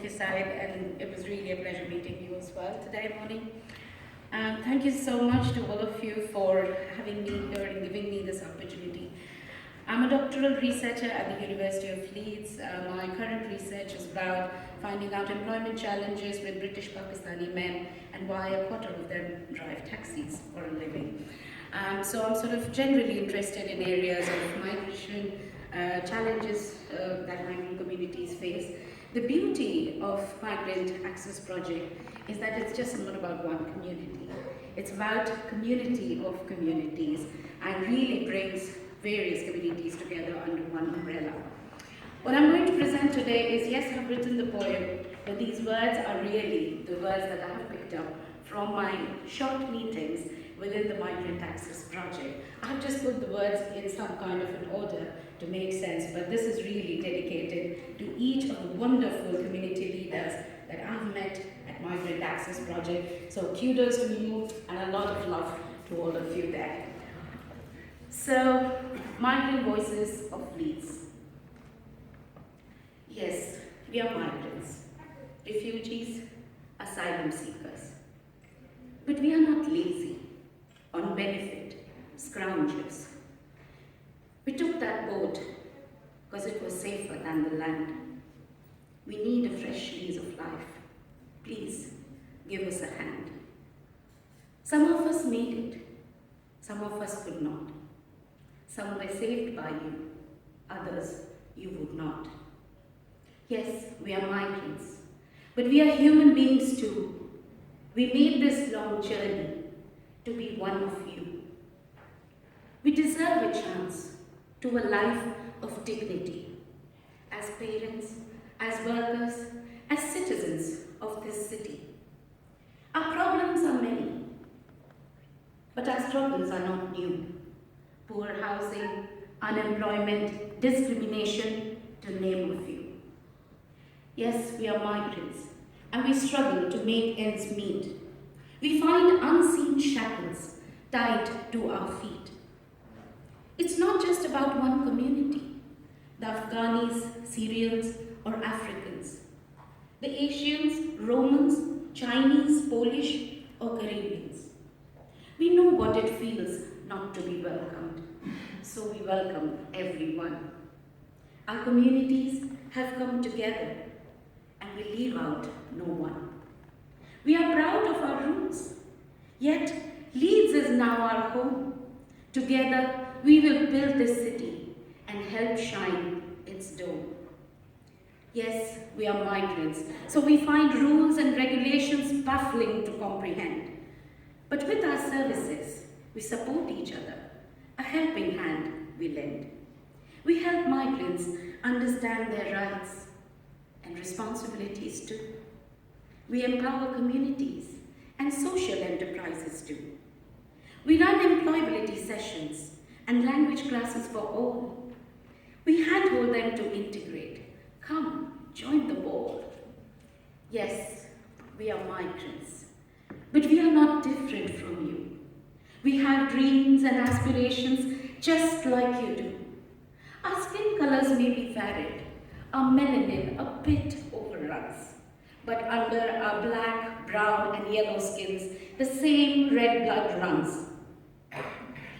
you, Syed, and it was really a pleasure meeting you as well today morning. Thank you so much to all of you for having me here and giving me this opportunity. I'm a doctoral researcher at the University of Leeds. My current research is about finding out employment challenges with British Pakistani men and why a quarter of them drive taxis for a living. So I'm sort of generally interested in areas of migration, challenges that migrant communities face. The beauty of Migrant Access Project is that it's just not about one community. It's about community of communities and really brings various communities together under one umbrella. What I'm going to present today is, yes, I've written the poem, but these words are really the words that I have picked up from my short meetings within the Migrant Access Project. I've just put the words in some kind of an order to make sense, but this is really dedicated to each of the wonderful community leaders that I've met at Migrant Access Project. So kudos to you and a lot of love to all of you there. So, Migrant Voices of Leeds. Yes, we are migrants, refugees, asylum seekers. But we are not lazy, on benefit, scroungers. We took that boat because it was safer than the land. We need a fresh lease of life. Please, give us a hand. Some of us made it. Some of us could not. Some were saved by you. Others, you would not. Yes, we are migrants, but we are human beings too. We made this long journey to be one of you. We deserve a chance to a life of dignity as parents, as workers, as citizens of this city. Our problems are many, but our struggles are not new. Poor housing, unemployment, discrimination, to name a few. Yes, we are migrants, and we struggle to make ends meet. We find unseen shackles tied to our feet. It's not just about one community, the Afghanis, Syrians, or Africans, the Asians, Romans, Chinese, Polish, or Caribbeans. We know what it feels not to be welcomed, so we welcome everyone. Our communities have come together, and we leave out no one. We are proud of our roots, yet Leeds is now our home. Together, we will build this city and help shine its dome. Yes, we are migrants, so we find rules and regulations baffling to comprehend. But with our services, we support each other. A helping hand we lend. We help migrants understand their rights and responsibilities too. We empower communities and social enterprises too. We run employability sessions and language classes for all. We handhold them to integrate. Come, join the board. Yes, we are migrants, but we are not different from you. We have dreams and aspirations just like you do. Our skin colors may be varied, our melanin a bit overruns, but under our black, brown, and yellow skins, the same red blood runs.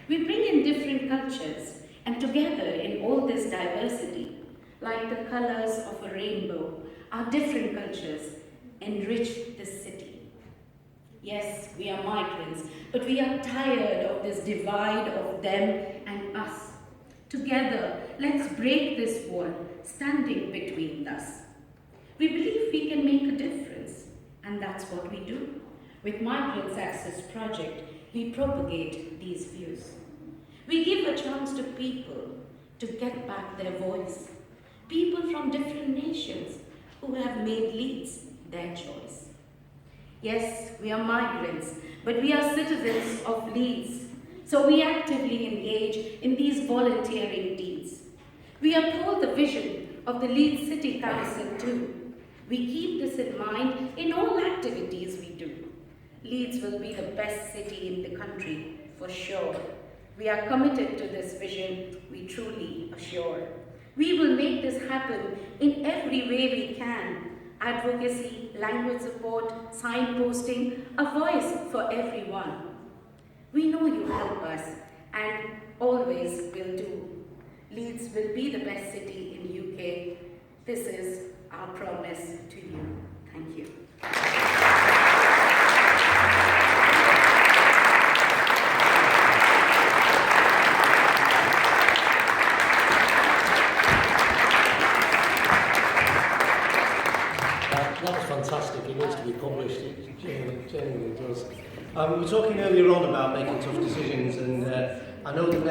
We bring in different cultures, and together in all this diversity, like the colors of a rainbow, our different cultures enrich this city. Yes, we are migrants, but we are tired of this divide of them and us. Together, let's break this wall standing between us. We believe we can make a difference, and that's what we do. With Migrants Access Project, we propagate these views. We give a chance to people to get back their voice. People from different nations who have made Leeds their choice. Yes, we are migrants, but we are citizens of Leeds, so we actively engage in these volunteering deeds. We uphold the vision of the Leeds City Council too. We keep this in mind in all activities we do. Leeds will be the best city in the country, for sure. We are committed to this vision, we truly assure. We will make this happen in every way we can, advocacy, language support, signposting, a voice for everyone. We know you help us and always will do. Leeds will be the best city in UK. This is our promise to you. Thank you. That was fantastic. It needs to be published. It genuinely does. We were talking earlier on about making tough decisions, and I know that